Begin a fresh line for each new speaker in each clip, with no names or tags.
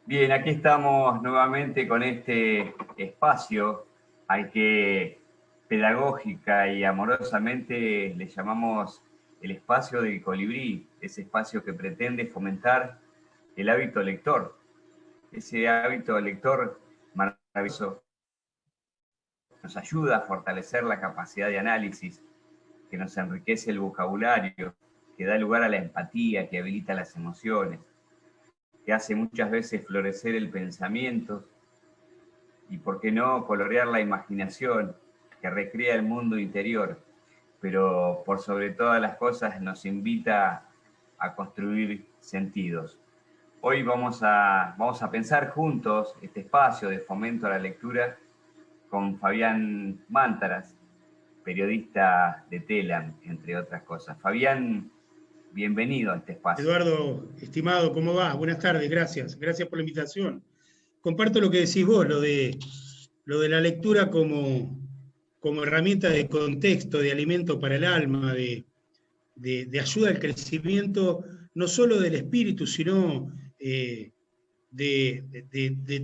Bien, aquí estamos nuevamente con este espacio al que pedagógica y amorosamente le llamamos el espacio del colibrí, ese espacio que pretende fomentar el hábito lector, ese hábito lector maravilloso nos ayuda a fortalecer la capacidad de análisis, que nos enriquece el vocabulario, que da lugar a la empatía, que habilita las emociones, que hace muchas veces florecer el pensamiento y, por qué no, colorear la imaginación, que recrea el mundo interior, pero por sobre todas las cosas nos invita a construir sentidos. Hoy vamos a pensar juntos este espacio de fomento a la lectura con Fabián Mántaras, periodista de TELAM, entre otras cosas. Fabián, bienvenido a este espacio.
Eduardo, estimado, ¿cómo va? Buenas tardes, gracias. Gracias por la invitación. Comparto lo que decís vos, lo de la lectura como herramienta de contexto, de alimento para el alma, de ayuda al crecimiento, no solo del espíritu, sino de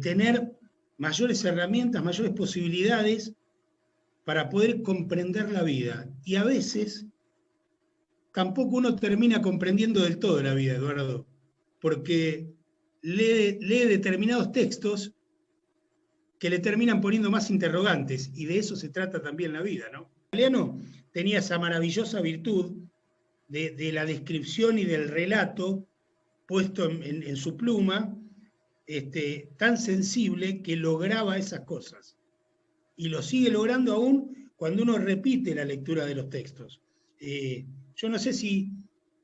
tener mayores herramientas, mayores posibilidades para poder comprender la vida. Y a veces tampoco uno termina comprendiendo del todo la vida, Eduardo, porque lee determinados textos que le terminan poniendo más interrogantes, y de eso se trata también la vida, ¿no? Galeano tenía esa maravillosa virtud de la descripción y del relato puesto en su pluma, tan sensible que lograba esas cosas. Y lo sigue logrando aún cuando uno repite la lectura de los textos. Yo no sé si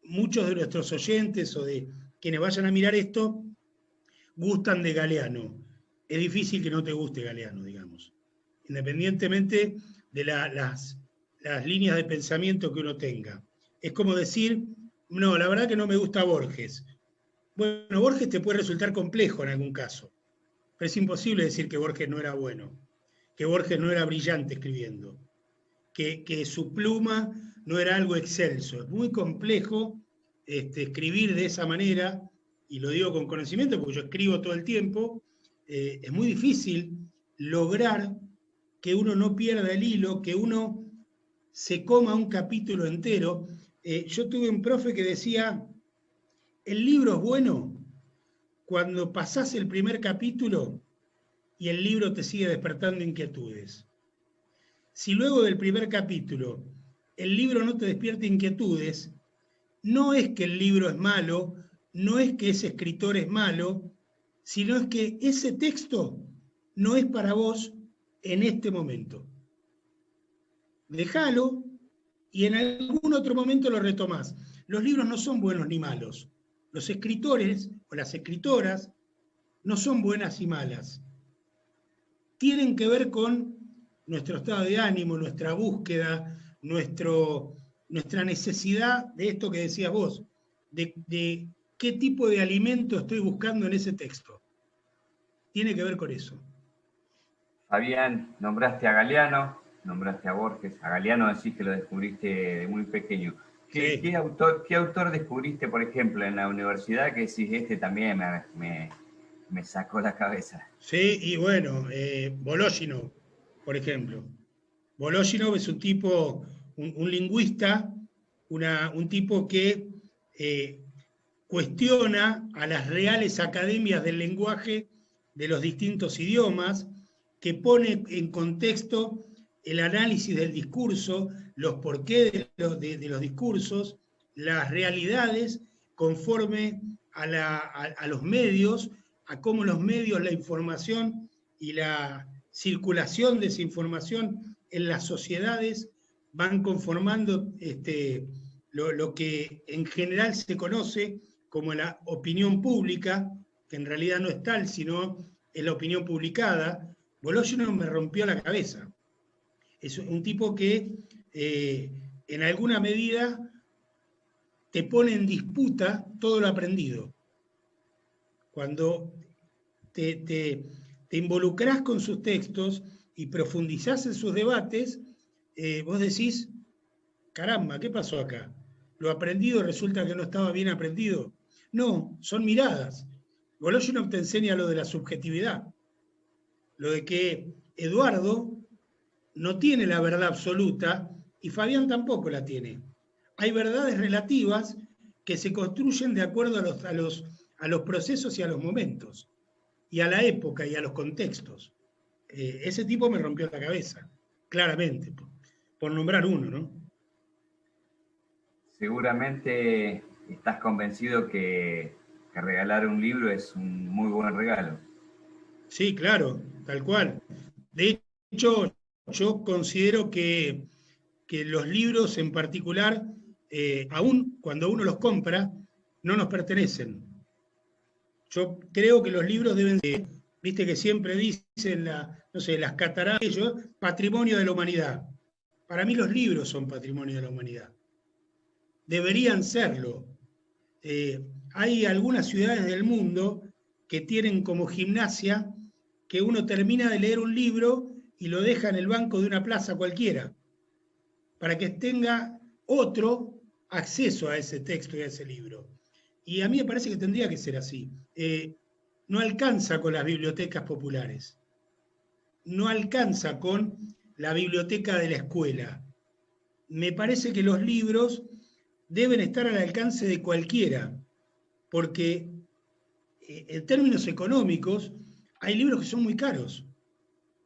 muchos de nuestros oyentes o de quienes vayan a mirar esto gustan de Galeano. Es difícil que no te guste Galeano, digamos, independientemente de las líneas de pensamiento que uno tenga. Es como decir, no, la verdad que no me gusta Borges. Bueno, Borges te puede resultar complejo en algún caso, pero es imposible decir que Borges no era bueno, que Borges no era brillante escribiendo, que su pluma no era algo excelso. Es muy complejo escribir de esa manera, y lo digo con conocimiento porque yo escribo todo el tiempo. Es muy difícil lograr que uno no pierda el hilo, que uno se coma un capítulo entero. Yo tuve un profe que decía, el libro es bueno cuando pasás el primer capítulo y el libro te sigue despertando inquietudes. Si luego del primer capítulo el libro no te despierta inquietudes, no es que el libro es malo, no es que ese escritor es malo, sino es que ese texto no es para vos en este momento. Déjalo y en algún otro momento lo retomás. Los libros no son buenos ni malos. Los escritores o las escritoras no son buenas y malas. Tienen que ver con nuestro estado de ánimo, nuestra búsqueda, nuestra necesidad de esto que decías vos, de qué tipo de alimento estoy buscando en ese texto. Tiene que ver con eso.
Fabián, nombraste a Galeano, nombraste a Borges. A Galeano decís que lo descubriste de muy pequeño. ¿Qué autor descubriste, por ejemplo, en la universidad que decís, este también me sacó la cabeza?
Sí, y bueno, Vológino, por ejemplo. Vológino es un tipo, un lingüista, un tipo que cuestiona a las reales academias del lenguaje de los distintos idiomas, que pone en contexto el análisis del discurso, los porqués de los discursos, las realidades conforme a los medios, a cómo los medios, la información y la circulación de esa información en las sociedades van conformando lo que en general se conoce como la opinión pública, que en realidad no es tal, sino es la opinión publicada. Vológino me rompió la cabeza. Es un tipo que en alguna medida te pone en disputa todo lo aprendido. Cuando te involucrás con sus textos y profundizás en sus debates, vos decís, caramba, ¿qué pasó acá? ¿Lo aprendido resulta que no estaba bien aprendido? No, son miradas. Volozhinov te enseña lo de la subjetividad, lo de que Eduardo no tiene la verdad absoluta y Fabián tampoco la tiene. Hay verdades relativas que se construyen de acuerdo a los procesos y a los momentos, y a la época y a los contextos. Ese tipo me rompió la cabeza, claramente, por nombrar uno, ¿no?
Seguramente estás convencido que regalar un libro es un muy buen regalo.
Sí, claro, tal cual. De hecho, yo considero que los libros en particular, aún cuando uno los compra, no nos pertenecen. Yo creo que los libros deben ser, viste que siempre dicen, no sé, las cataratas, patrimonio de la humanidad. Para mí los libros son patrimonio de la humanidad. Deberían serlo. Hay algunas ciudades del mundo que tienen como gimnasia que uno termina de leer un libro y lo deja en el banco de una plaza cualquiera, para que tenga otro acceso a ese texto y a ese libro. Y a mí me parece que tendría que ser así. No alcanza con las bibliotecas populares, no alcanza con la biblioteca de la escuela. Me parece que los libros deben estar al alcance de cualquiera, porque en términos económicos hay libros que son muy caros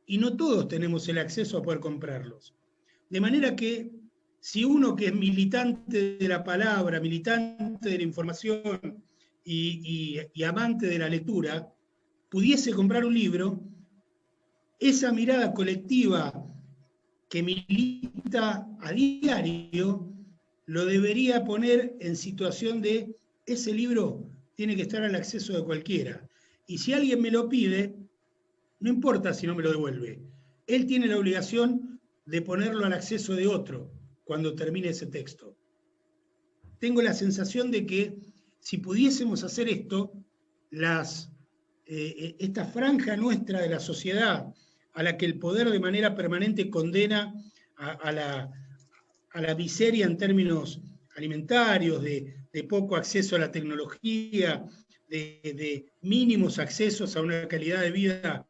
y no todos tenemos el acceso a poder comprarlos. De manera que si uno que es militante de la palabra, militante de la información y amante de la lectura, pudiese comprar un libro, esa mirada colectiva que milita a diario lo debería poner en situación de ese libro tiene que estar al acceso de cualquiera. Y si alguien me lo pide, no importa si no me lo devuelve, él tiene la obligación de ponerlo al acceso de otro cuando termine ese texto. Tengo la sensación de que si pudiésemos hacer esto, esta franja nuestra de la sociedad a la que el poder de manera permanente condena a la miseria en términos alimentarios, de poco acceso a la tecnología, de mínimos accesos a una calidad de vida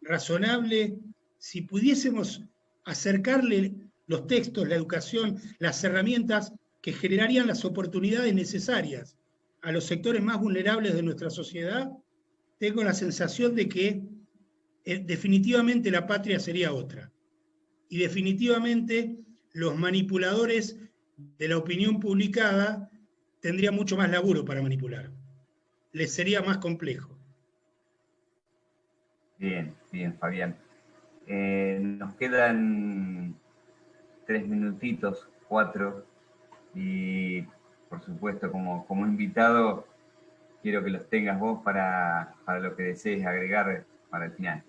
razonable, si pudiésemos acercarle los textos, la educación, las herramientas que generarían las oportunidades necesarias a los sectores más vulnerables de nuestra sociedad, tengo la sensación de que definitivamente la patria sería otra. Y definitivamente los manipuladores de la opinión publicada tendrían mucho más laburo para manipular. Les sería más complejo.
Bien, bien, Fabián. Nos quedan 3 minutitos, 4, y por supuesto, como invitado, quiero que los tengas vos para lo que desees agregar para el final.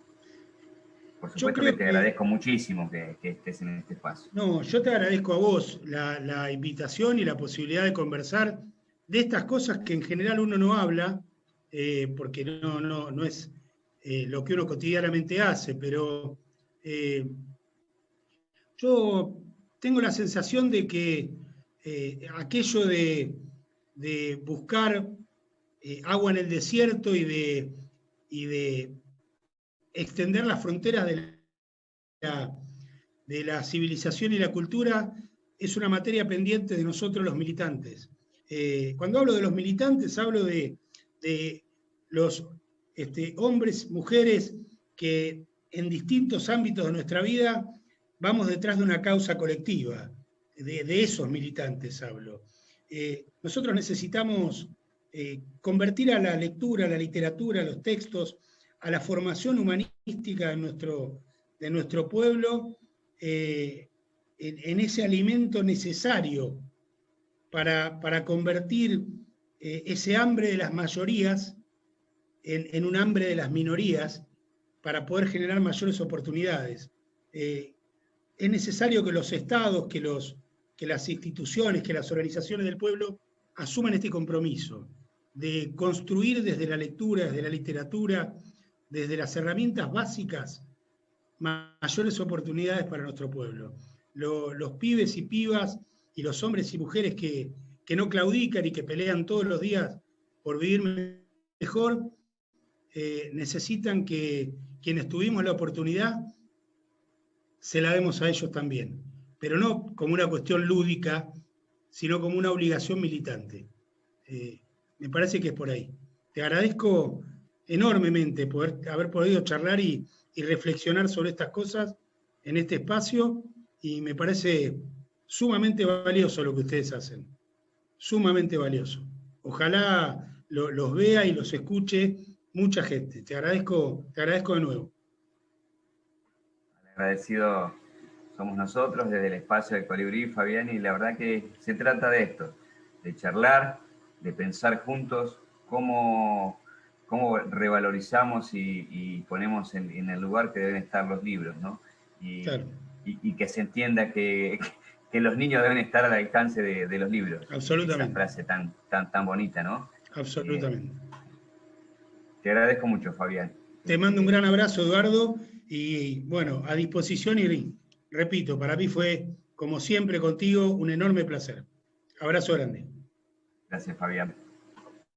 Por supuesto que te agradezco muchísimo que estés en este espacio.
No, yo te agradezco a vos la invitación y la posibilidad de conversar de estas cosas que en general uno no habla, porque no es lo que uno cotidianamente hace, pero yo tengo la sensación de que aquello de buscar agua en el desierto y de extender las fronteras de la civilización y la cultura es una materia pendiente de nosotros los militantes. Cuando hablo de los militantes, hablo de los hombres, mujeres que en distintos ámbitos de nuestra vida vamos detrás de una causa colectiva. De esos militantes hablo. Nosotros necesitamos convertir a la lectura, a la literatura, a los textos, a la formación humanística de nuestro pueblo, en ese alimento necesario para convertir ese hambre de las mayorías en un hambre de las minorías, para poder generar mayores oportunidades. Es necesario que los estados, que las instituciones, que las organizaciones del pueblo asuman este compromiso de construir desde la lectura, desde la literatura, desde las herramientas básicas, mayores oportunidades para nuestro pueblo. Los pibes y pibas y los hombres y mujeres que no claudican y que pelean todos los días por vivir mejor, necesitan que quienes tuvimos la oportunidad se la demos a ellos también, pero no como una cuestión lúdica, sino como una obligación militante. Me parece que es por ahí. Te agradezco enormemente haber podido charlar y reflexionar sobre estas cosas en este espacio, y me parece sumamente valioso lo que ustedes hacen, sumamente valioso. Ojalá los vea y los escuche mucha gente. Te agradezco de nuevo.
Agradecido somos nosotros desde el espacio del Colibrí, Fabián, y la verdad que se trata de esto, de charlar, de pensar juntos cómo revalorizamos y ponemos en el lugar que deben estar los libros, ¿no?
Claro.
Y que se entienda que los niños deben estar al alcance de los libros.
Absolutamente.
Esa frase tan bonita, ¿no?
Absolutamente.
Te agradezco mucho, Fabián.
Te mando un gran abrazo, Eduardo, y bueno, a disposición, y repito, para mí fue, como siempre contigo, un enorme placer. Abrazo grande.
Gracias, Fabián.